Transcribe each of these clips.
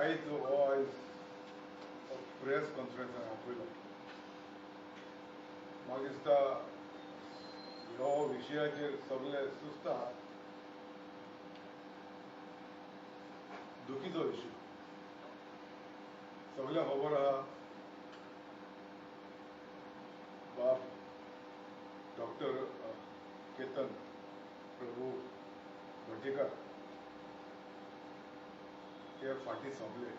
आयज प्रेस कॉन्फरन्सान आपयलो. म्हाका दिसता ह्यो विशयाचेर सगळे सुस्त आहात. दुखीचो विशय सगळ्यांक खबर आहा. बाब डॉक्टर केतन प्रभू भटेकर हे फाटीं सोंपले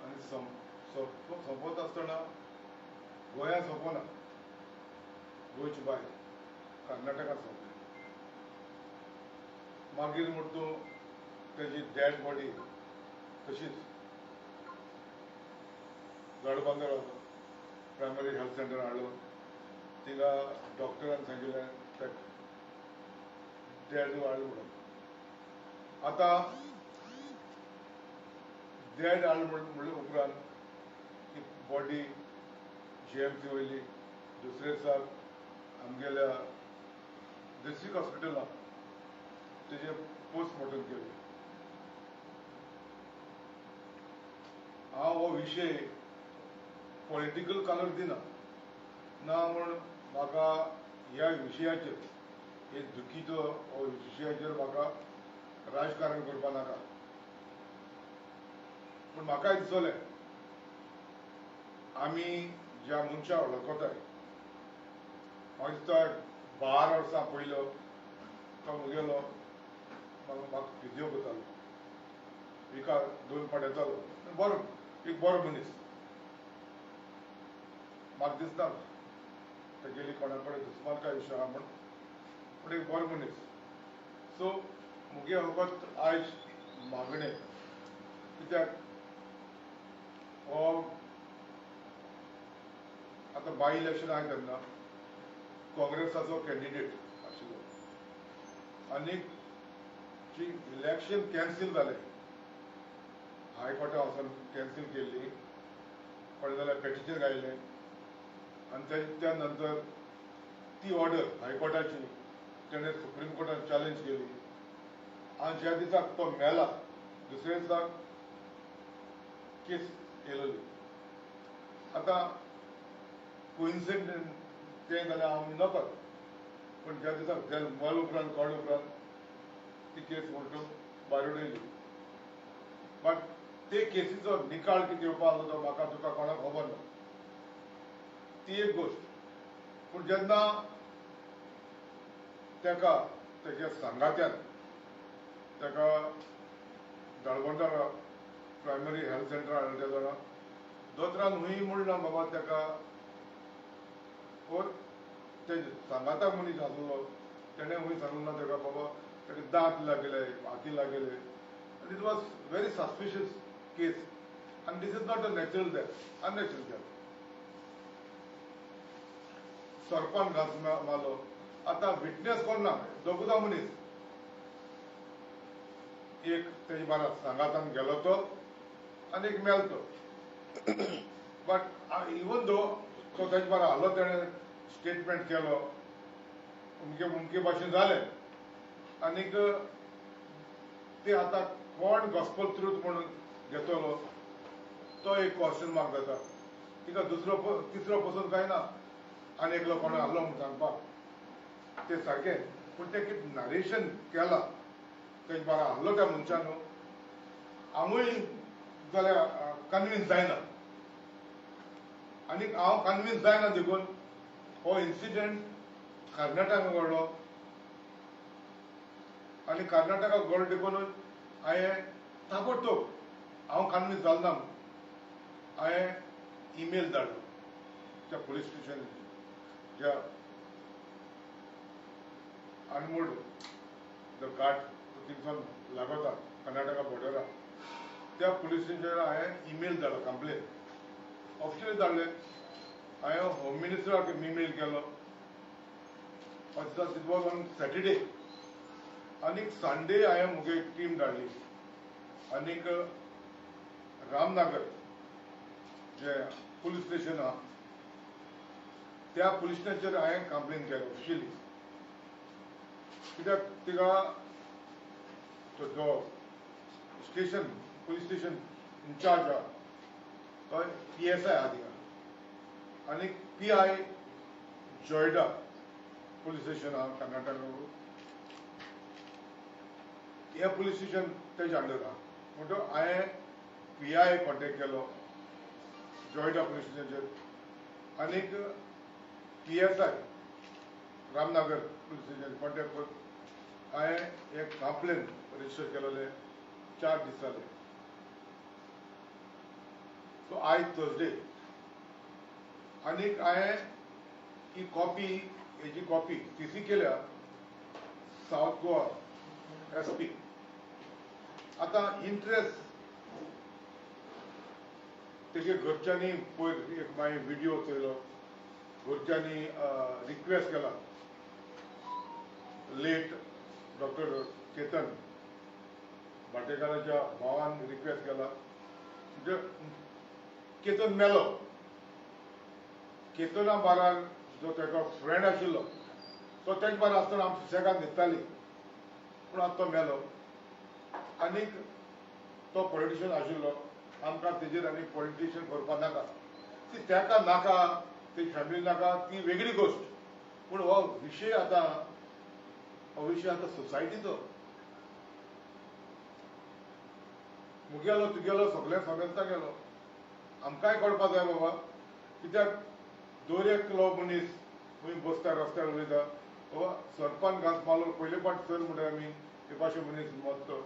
आनी सोंपत आसतना गोंया सोंपना, गोंयचे भायर कर्नाटकांत सोंपले. मागीर म्हूण तूं तेजी डॅड बॉडी तशीच गडबंदर प्रायमरी हेल्थ सेंटर हाडलो. थिंगा डॉक्टरान सांगिल्लें ते डॅड हाड म्हणून. आतां डॅड हाड म्हणले उपरांत ती बॉडी GMC वयली दुसरे दिसा आमगेल्या डिस्ट्रिक्ट हॉस्पिटलांत तेजे पोस्टमॉर्टम केलें. हांव हो विशय पॉलिटिकल कलर दिना ना म्हूण म्हाका ह्या विशयाचेर हे दुखीचो हो विशयाचेर म्हाका राजकारण करपा नाका. पूण म्हाकाय दिसलें आमी ज्या मनशाक वळखताय, म्हाका दिसता 12 वर्सां पयलो तो मुगेलो म्हाका फिजिओ करतालो, विकार 2 फावट येतालो. बरो एक बरो मनीस. म्हाका दिसना तेगेली कोणा कडेन दुस्मानकाय विशय आहा म्हूण, पूण एक बरो मनीस. सो मुगे फकत आयज मागणें, कित्याक हो आतां बाय इलेक्शन आहाय तेन्ना काँग्रेसाचो कॅन्डिडेट आशिल्लो आनीक जी इलेक्शन कॅन्सील जालें, हायकोर्टान वचून कॅन्सील केल्ली, कोणे जाल्यार पेटिशन घायलें आनी त्या नंतर ती ऑर्डर हायकोर्टाची तेणें सुप्रीम कोर्टान चॅलेंज केली आनी ज्या दिसाक तो मेला दुसऱ्या दिसाक केस येयलोली. आतां कोइन्सिडंट तें जाल्यार हांव नकळत, पूण ज्या दिसाक मल उपरांत कळ्ळे उपरांत ती केस उलटून भायर उडयली. बट ते केसीचो निकाल कितें येवपा आसलो तो म्हाका तुका कोणाक खबर ना. ती एक गोश्ट. पूण जेन्ना तेका तेच्या सांगात्यान तेका दळबंदर प्रायमरी हेल्थ सेंटर हाडलें तेदोना दोतोरान हूंय म्हणना बाबा तेका, ओर ते सांगाता मनीस आसलो तेणें हूंय सांगूंक ना तेका बाबा तेका दांत लागले, हाती लागले. आनी it was very suspicious case आनी this is not a natural death, unnatural death. सरपान घास मारलो. आतां विटनेस कोण ना, दोगूदा मनीस. एक तेजे बारा सांगातान गेलो तो आनी एक मेलो तो. बट इवन दो तो तेजे बारा आहलो तेणें स्टेटमेंट केलो, उमके भाशेन जालें. आनीक ते आतां कोण गॉस्पल ट्रूथ म्हणून घेतलो तो एक क्वेश्चन मार्क जाता. तिका तिसरो पसून कांय ना आनी एकलो कोण आहलो म्हूण सांगपाक. तें सारकें, पूण तें कितें नरेशन केलां तेजे बारा आहलो त्या मनशान हांवूय जाल्यार कन्विन्स जायना. आनीक हांव कन्विन्स जायना देखून हो इन्सिडंट कर्नाटकाक घडलो आनी कर्नाटकाक घडलो देखून हांवें ताबडतोब, हांव कन्विन्स जालो ना, हांवें ईमेल धाडलो त्या पुलीस स्टेशन ज्या अनमोड जो घाट थिंगसून लागता कर्नाटका बॉर्डराक, त्या पुलीस स्टेशनार हांवें ईमेल धाडलो, कंप्लेन ऑफिशियली धाडलें. हांवें होम मिनिस्टराक ईमेल केलो. It was on Saturday. आनीक संडे हांवें मुगे टीम धाडली आनीक रामनगर जे पुलीस स्टेशन आहा त्या पुलीस स्टेशनाचेर हांवें कंप्लेन केलो ऑफिशियली. कित्याक तिका जो स्टेशन पुलीस स्टेशन इंचार्ज आहा तो PSI आहा थिंगा आनी PI जोयडा पुलीस स्टेशन आहा कर्नाटक हे पुलीस स्टेशन तेजे अंडर आहा म्हणटो हांवें PI कॉन्टेक्ट केलो जोयडा पुलीस स्टेशनाचेर आनीक PSI Ramnagar police station contact करून हांवें एक कंप्लेन रजिस्टर केलेले 4 दीस जाले सो आयज थर्सडे आनीक हांवें ही कॉपी हेजी कॉपी CC केल्या सावथ गोवा SP आतां इंट्रस्ट तेगे घरच्यांनी पयर एक मागीर व्हिडिओ चोयलो घरच्यांनी रिक्वेस्ट केला लेट डॉक्टर केतन भाटेकाराच्या भावान रिक्वेस्ट केला म्हणजे केतन मेलो केतना बारार जो तेका फ्रेंड आशिल्लो तो तेजे बारा आसतना आमी सुसेगाद न्हिदताली पूण आतां तो मेलो आनीक तो पॉलिटिशियन आशिल्लो आमकां तेजेर आनी पॉलिटिशियन करपा नाका ती तेका नाका तेजी फॅमिली नाका ती वेगळी गोश्ट पूण हो विशय आतां सोसायटीचो मुगेलो तुगेलो सगळे समेस्ता गेलो आमकांय कळपा जाय बाबा कित्याक दर एकलो मनीस खंय बसता रस्त्यार उलयता बाबा सरपान घास मारलो पयले फावट सर म्हणटा आमी एक अशे मनीस मरतो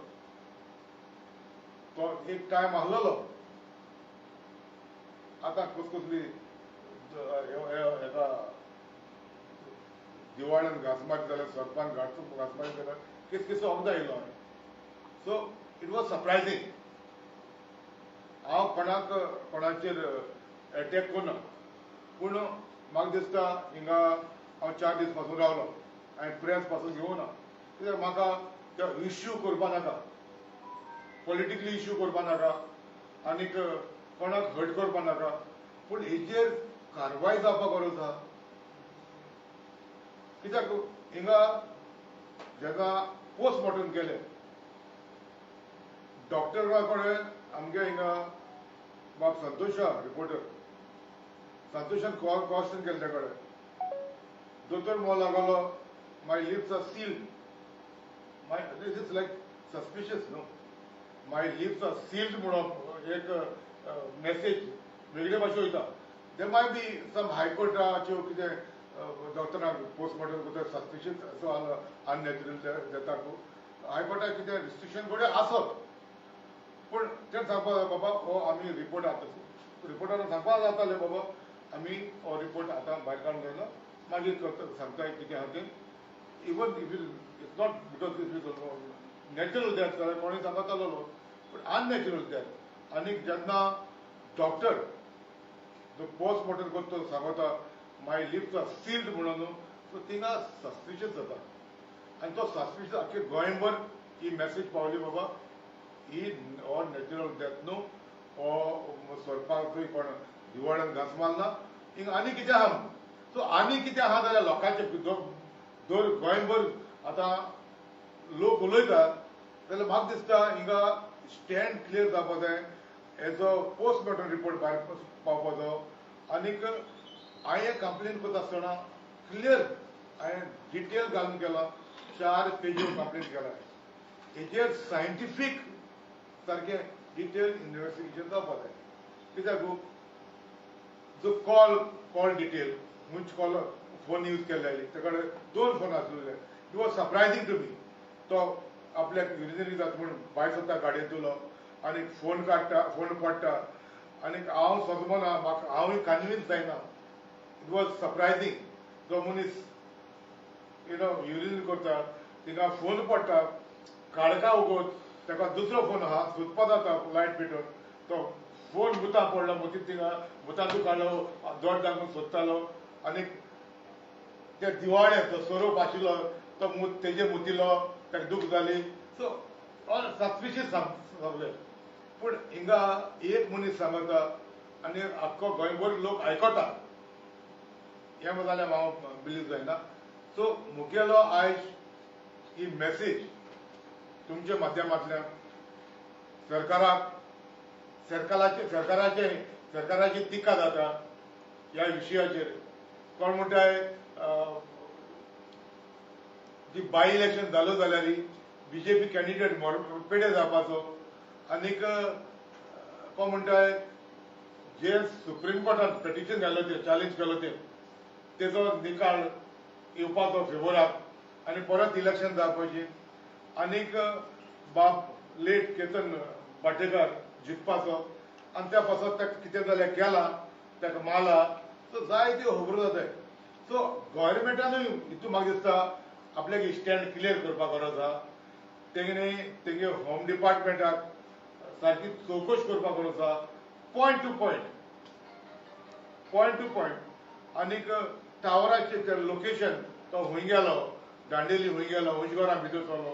तो एक टायम आहलोलो आतां कसली हेका दिवाळ्यान घासमाट जाल्यार सरपान घासमाट जाल्यार किस वखदां येयलो हांवें सो इट वॉज सरप्रायझींग हांव कोणाचेर एटॅक करना पूण म्हाका दिसता हिंगा हांव 4 दीस पासून रावलो हांवें प्रेस पासून घेवना कित्याक म्हाका तो इश्यू करपा नाका पॉलिटिकली इश्यू करपा नाका आनीक कोणाक हर्ट करपा नाका पूण हेजेर कारवाय जावपा गरज आहा कित्याक हिंगा जेन्ना पोस्टमॉर्टम केले डॉक्टरा कडेन आमगे हिंगा बाब संतोश आहा रिपोर्टर संतोशान क्वेश्चन केले ते कडेन दोतोर म्हणून लागलो my lips are sealed my this is like suspicious न्हू माय लिप्स आर सील्ड म्हणून एक मेसेज वेगळे भाशे वयता दे माय बी सम हायकोर्टाच्यो कितें डॉक्टराक पोस्टमॉर्टम करता सस्पिशियस असो अननॅचरल डेथाक हायकोर्टाक कितें रिस्ट्रिक्शन थोडे आसत पूण तें सांगपा जाय बाबा हो आमी रिपोर्ट आतां रिपोर्टान सांगपा जातालें बाबा आमी हो रिपोर्ट आतां भायर काडून जायना मागीर सांगताय कितें आहा तें even if it's not because it natural death जाल्यार कोणूय सांगतालो पूण अननॅचरल डेथ आनीक जेन्ना डॉक्टर जो पोस्टमॉर्टम करता तो सांगता माय लिप्स आर सील्ड म्हणून सो थिंगा सस्पिशियस जाता आनी तो सस्पिशियस आख्खे गोंयभर ही मॅसेज पावली बाबा ही हो नॅचरल डेथ न्हू हो सरपाक कोण दिवाळ्यान घास मारना हिंगा आनी कितें आहा सो आनी कितें आहा जाल्यार लोकांचे दर गोंयभर आतां लोक उलयता जाल्यार म्हाका दिसता हिंगा स्टँड क्लियर जावपा जाय हेजो पोस्टमॉर्टम रिपोर्ट भायर पावपाचो आनीक हांवें कंप्लेन करता आसतना क्लियर हांवें डिटेल घालून केला 4 पेजीर कंप्लेन केला हेजेर सायंटिफीक सारकें डिटेल इन्वेस्टिगेशन जावपा जाय कित्याक जो कॉल डिटेल खंयच कॉल फोन यूज केल्ले तेका 2 फोन आसलेले इट वॉज सरप्रायझींग टू मी तो आपल्याक युरिनरी जाता म्हूण भायर सरता गाडयेंतलो आनी फोन काडटा फोन पडटा आनीक हांव सदमना म्हाका हांवूय कन्विन्स जायना इट वॉज सरप्रायझींग जो मनीस युरिन करता थिंगा फोन पडटा काळका उगोत तेका दुसरो फोन आहा सुचपा जाता लायट पेटोवन तो फोन भुतां पडलो मदीं थिंगा भुतांतू काडलो दोड दाखोवन सोदतालो आनीक ते दिवाळ्याक तो सोरोप आशिल्लो तो तेजे मुतिलो ताका दूख जाली सो ऑल सस्पिशियस सगळे पूण हिंगा एक मनीस सांगता आनी आख्खो गोंयभर लोक आयकता हें जाल्यार हांव बिलीव जायना सो मुगेलो आयज ही मॅसेज तुमच्या माध्यमांतल्यान सरकाराची टिका जाता ह्या विशयाचेर. कोण म्हणटाय जी बाय इलेक्शन जालो जाल्यार बीजेपी कॅन्डिडेट पेडे जावपाचो. आनीक कोण म्हणटाय जे सुप्रीम कोर्टान पिटिशन घालो ते चॅलेंज केलो तेजो निकाल येवपाचो फेवराक आनी परत इलेक्शन जावपाची. आनीक बाब लेट केतन भाटेकार जिखपाचो आनी त्या पासत ताका कितें जाल्यार केला ताका मारला. सो जायत्यो खबरो जाताय. सो गव्हर्मेंटानूय हितून म्हाका दिसता आपल्याक स्टँड क्लियर करपाक गरज आहा. तेगे होम डिपार्टमेंटाक सारकी चवकशी करपाक गरज आहा पॉयंट टू पॉयंट. आनीक टावराचें लोकेशन तो खूंय गेलो, दांडेली खूंय गेलो, उंचगोरा भितर सरलो,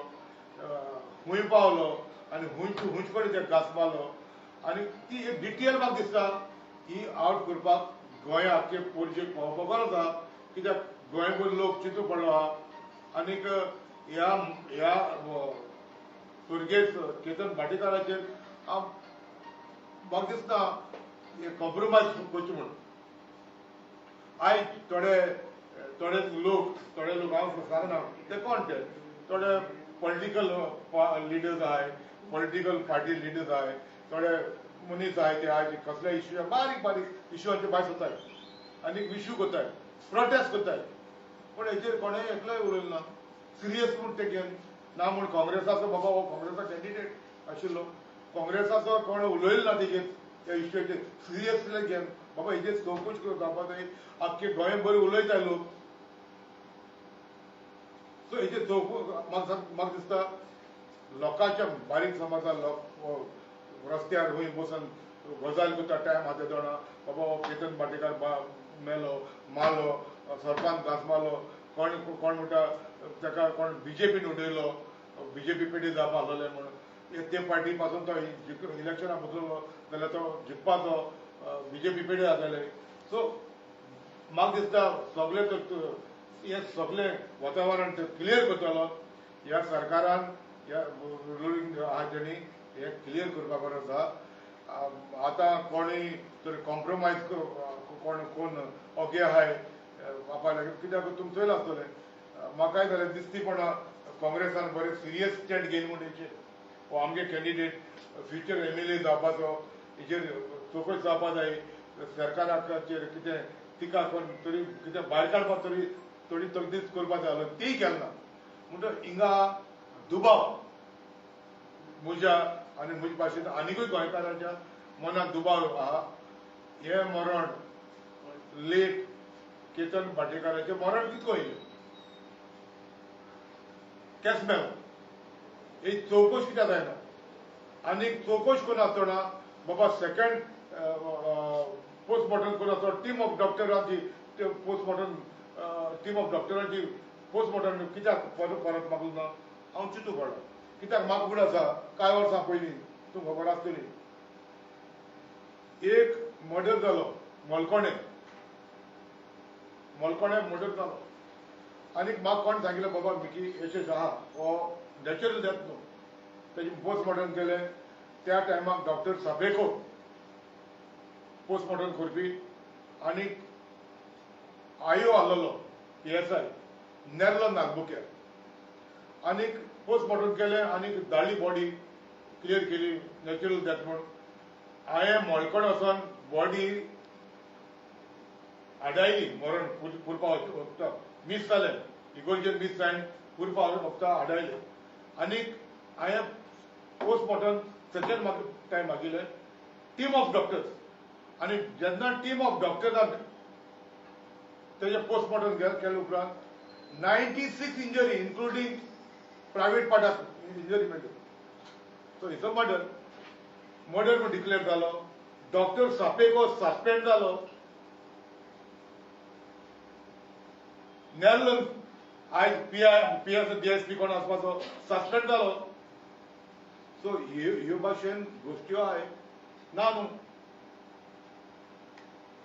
खूंय पावलो आनी खूंयच कडेन ते घास मारलो. आनी ती एक डिटेल म्हाका दिसता ही आवट करपाक गोंया आख्खे पोरजेक पावोवपाक गरज आहा. कित्याक गोंयभर लोक चिंतू पडलो आहा. आनीक ह्या सुर्गेस्त केतन भाटेकाराचेर म्हाका दिसता कॉम्प्रोमायज करचें म्हूण. आयज थोडे लोक हांव सांगना ते कोण ते थोडे पॉलिटिकल लिडर्स आहाय, पॉलिटिकल पार्टी लिडर्स आहाय, थोडे मनीस आहाय ते आयज कसल्या इश्यू बारीक इश्यूचे भायर सरताय आनी इश्यू करताय, प्रोटेस्ट करताय. पूण हेचेर कोणेय एकलोय उलयलो ना. सिरियस म्हूण ते घेवन ना म्हूण काँग्रेसाचो बाबा हो काँग्रेसाचो कॅन्डिडेट आशिल्लो, काँग्रेसाचो कोण उलयलो ना तेजेर त्या इश्यूचेर सिरियसली घेवन बाबा हेचेर चवकशी करून जावपा जाय. आख्खे गोंयभर उलयताय लोक. सो हेचेर म्हाका दिसता लोकांच्या बारीक समाजा रस्त्यार खंय बसून गजाल करता टायम हाते दोना बाबा हो केतन भाटेकार मेलो, मारलो, सरपंच घास मारलो, कोण म्हणटा ताका कोण बीजेपीन उडयलो, बीजेपी पेटी जावपा आसलोले म्हणून ते पार्टी पासून तो इलेक्शनाक बसलो जाल्यार तो जिखपाचो बीजेपी पेटी जाताले. सो म्हाका दिसता हे सगळे वातावरण क्लियर करतलो. ह्या सरकारान ह्या रुलींग आहा तेणी हे क्लियर करपाक गरज आहा. आतां कोणूय तरी कॉम्प्रोमायज कोण ओगे आहाय आपल्याक कित्याक तुमी चोयला आसतलें म्हाकाय जाल्यार दिसती पण काँग्रेसान बरें सिरियस स्टँड घेयन म्हूण हेचेर हो आमगे कॅन्डिडेट फ्युचर MLA जावपाचो हेचेर चवकशी जावपा जाय. सरकाराचेर कितें टिका कोण तरी कितें भायर काडपाक तरी थोडी तकदीस करपा जाय आसलो तीय केलना. म्हणटच हिंगा दुबाव म्हज्या आनी म्हजे भाशेन आनिकूय गोंयकारांच्या मनात दुबाव आहा. हे मरण लेट केतन भाटेकाराचें मरण कितको येयलें केस मेलो ही चवकशी कित्याक जायना. आनीक चवकशी करिनासतना बाबा सेकंड पोस्टमॉर्टम करून टीम ऑफ डॉक्टरांची पोस्टमॉर्टम कित्याक परत मागलो ना हांव चिंतू पडलो. कित्याक म्हाका खबर आसा कांय वर्सां पयलीं तुमकां खबर आसतली एक मर्डर जालो मलकोणे मर्डर जालो. आनीक म्हाका कोण सांगिल्लें बाबा मिकी एशें आहा हो नॅचरल डेथ न्हू. तेजें पोस्टमॉर्टम केलें त्या टायमाक डॉक्टर सापेको पोस्टमॉर्टम करपी आनीक आयो आहलोलो PSI नेर्लो नागबुक्यार. आनीक पोस्टमॉर्टम केलें आनीक धाडली बॉडी क्लियर केली नॅचरल डेथ म्हूण. हांवें मळकोण वचोन बॉडी आडायली मरण पुरपा वचता मीस जालें इगोर्जेन मीस जायन पुरपा वचता आडायलें. आनीक हांवें पोस्टमॉर्टम सेकंड म्हाका टायम मागिल्लें टीम ऑफ डॉक्टर्स. आनी जेन्ना टीम ऑफ डॉक्टरान तेजें पोस्टमॉर्टम केले उपरांत 96 इंजरी इन्क्लुडींग प्रायवेट पार्टाक इंजरी मेळ्ळी. सो इट्स अ मर्डर म्हूण डिक्लेअर जालो. डॉक्टर सापेको सस्पेंड जालो. नेर्ल आयज PS DSP कोण आसपाचो सस्पेंड जालो. सो ह्यो भाशेन गोश्ट्यो आहाय ना न्हू.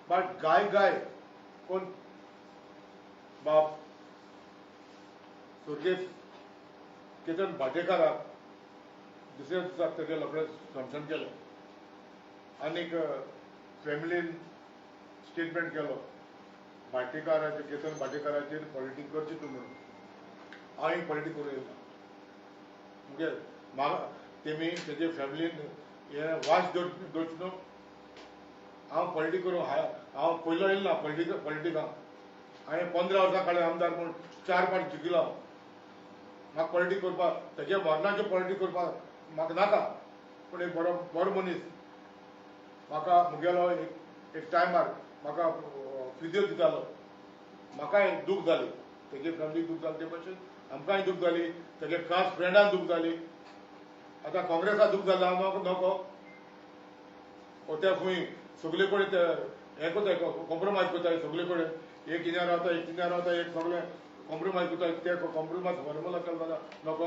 बट गाय कोण बाप सुर्गेस्त केतन भाटेकाराक दुसऱ्या दिसा तेगे रोखडेंच समशन केलें आनीक फॅमिलीन स्टेटमेंट केलो भाटेकाराचे केतन भाटेकाराचेर पॉलिटिक्स करची तूं म्हणून हांवें पॉलिटिक्स करूं येना म्हणजे म्हाका तेमी तेजे फॅमिलीन हे वास दवरची न्हू हांव पॉलिटिक्स करूं हांव पयलो येयलो ना पॉलिटिकां हांवें 15 वर्सां काडले आमदार म्हूण 4 फावट जिखिलो हांव म्हाका पॉलिटिक्स करपाक तेजे मरणाचें पॉलिटिक्स करपाक म्हाका नाका पूण एक बरो मनीस म्हाका मुगेलो एक टायमार म्हाका फिजिओ दितालो म्हाकाय दूख जाली तेगे फॅमिलीक दूख जाली ते भशेन आमकांय दूख जाली तेगे खास फ्रेंडाक दूख जाली आतां काँग्रेसाक दूख जाला हांव नको ते खंय सगळे कडेन हें कोताय कॉम्प्रोमायज कोताय सगळे कडेन एक हिन्यार रावता एक तिन्यार रावता एक सगळे कॉम्प्रोमायज कोताय ते कॉम्प्रोमायज फॉर्मुला केलो जाल्यार नको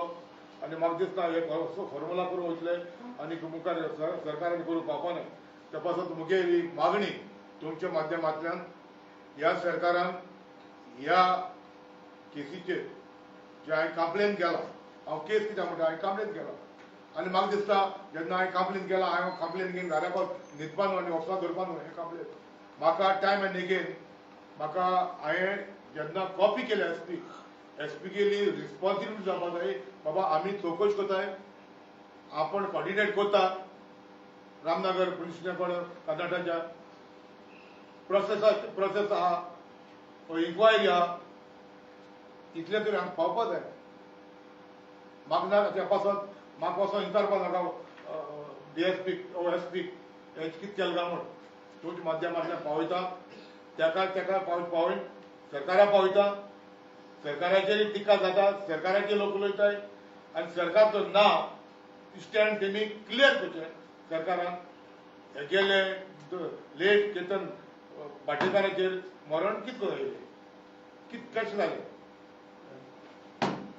आनी म्हाका दिसता हे फॉर्मुला करूं वयतले आनी मुखार सरकारान करूं पावपा न्हय ते पासत मुगेली मागणी तुमच्या माध्यमांतल्यान ह्या सरकारान ह्या केसीचेर जे हांवें कंप्लेन केला हांव केस कित्याक म्हणटा हांवें कंप्लेन केला आनी म्हाका दिसता जेन्ना हांवें कंप्लेन केला हांवें कंप्लेन घेवन घराको न्हिदपा न्हू आनी वचपा धरपा न्हू हें कंप्लेन म्हाका टायम एंड एगेन म्हाका हांवें जेन्ना कॉपी केली एसपी गेली रिस्पॉन्सिबिलिटी जावपा जाय बाबा आमी चवकशी कोताय आपण कॉर्डिनेट कोता रामनगर पुलीस स्टेशन कर्नाटकाच्या प्रोसेस आहा इन्क्वायरी आहा इतले तरी हांगा पावपा जाय म्हाका ना त्या पासत म्हाका वचोन विचारपा नाका डीएसपी ओएसपी हें कितें केलें काय म्हूण तुमच्या माध्यमांतल्यान पावयता तेका पावयन सरकाराक पावयता सरकाराचेर टिका जाता सरकाराचे लोक उलयताय आनी सरकारचो नांव स्टँड तेमी क्लियर करचें सरकारान हे गेले लेट केतन भाटेकाराचेर मरण कितें करून येयलें कशें जालें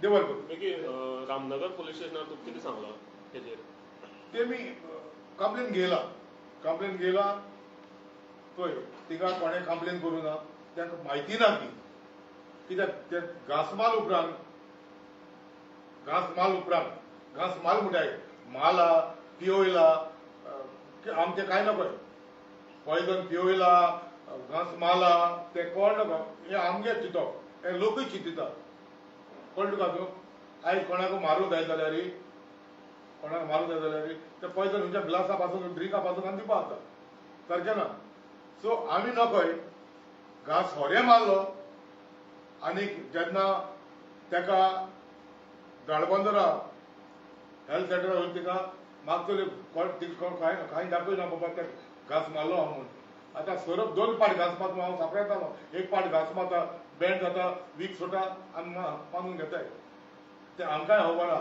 देव बरें करूं रामनगर पुलीस स्टेशनार तुका कितें सांगलां हेजेर तेमी कंप्लेन घेयला पळय तिका कोणें कंप्लेन करूं ना तांकां म्हायती ना ती कित्याक ते घासमाल उपरांत घास माल म्हणटाय माला पिवयला आमचें कांय ना पळय पॉयजन पिवयला घास माला ते कोण नका हे आमगे चिंतो हे लोकूय चिंतिता कळ्ळें तुका तूं आयज कोणाक मारूं जाय जाल्यार ते पॉयजन खंयच्या ग्लासा पासून ड्रिंका पासून आनी दिवपा जाता सारकें ना सो आमी नकय घास होरें मारलो आनीक जेन्ना तेका धाडबंदरा हेल्थ सेंटरा वयता तिका मागतले कांय दाखयना बाबा ते घास मारलो हांव म्हूण आतां सरप 2 पाट घास मारता हांव सापडयतालो एक पाट घास मारता बँड जाता वीक सुटा आनी मारून घेताय ते आमकांय खबर ना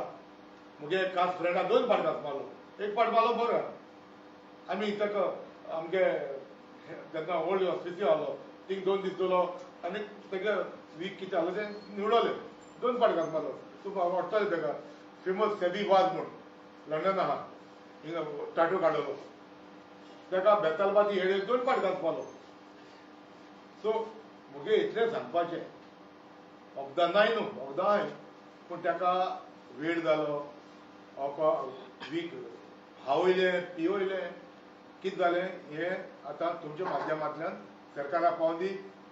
मुगे खास फ्रेंडाक 2 पाट घास मारलो एक पाट मारलो बरो आमी ताका आमगे जेन्ना ओल्ड हॉस्पिटल आहलो थिंग 2 दीस दवरलो आनी तेगे वीक कितें आहलो तें निवडले 2 पाट घास मारलो तुका वाडटालें तेका फेमस सेबी वाज म्हूण लंडन आहा हिंगा टाटू काडलो तेका बेतालबाजी हेडे 2 पाट घास मारलो सो मुगे इतलें सांगपाचें वखदां नाय न्हू वखदां पूण तेका वेड जालो वीक हावयलें पिवयलें कितें जालें हें आतां तुमच्या माध्यमांतल्यान सरकाराक पावोवन दी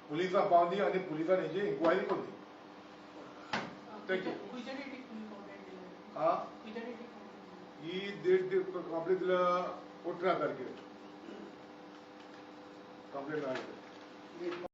पुलिसाक पावोवन दी आनी पुलिसान हेजी इन्क्वायरी करून दी थँक्यू ही डेट कंप्लीट दिल्या 18 तारखेर कंप्लेन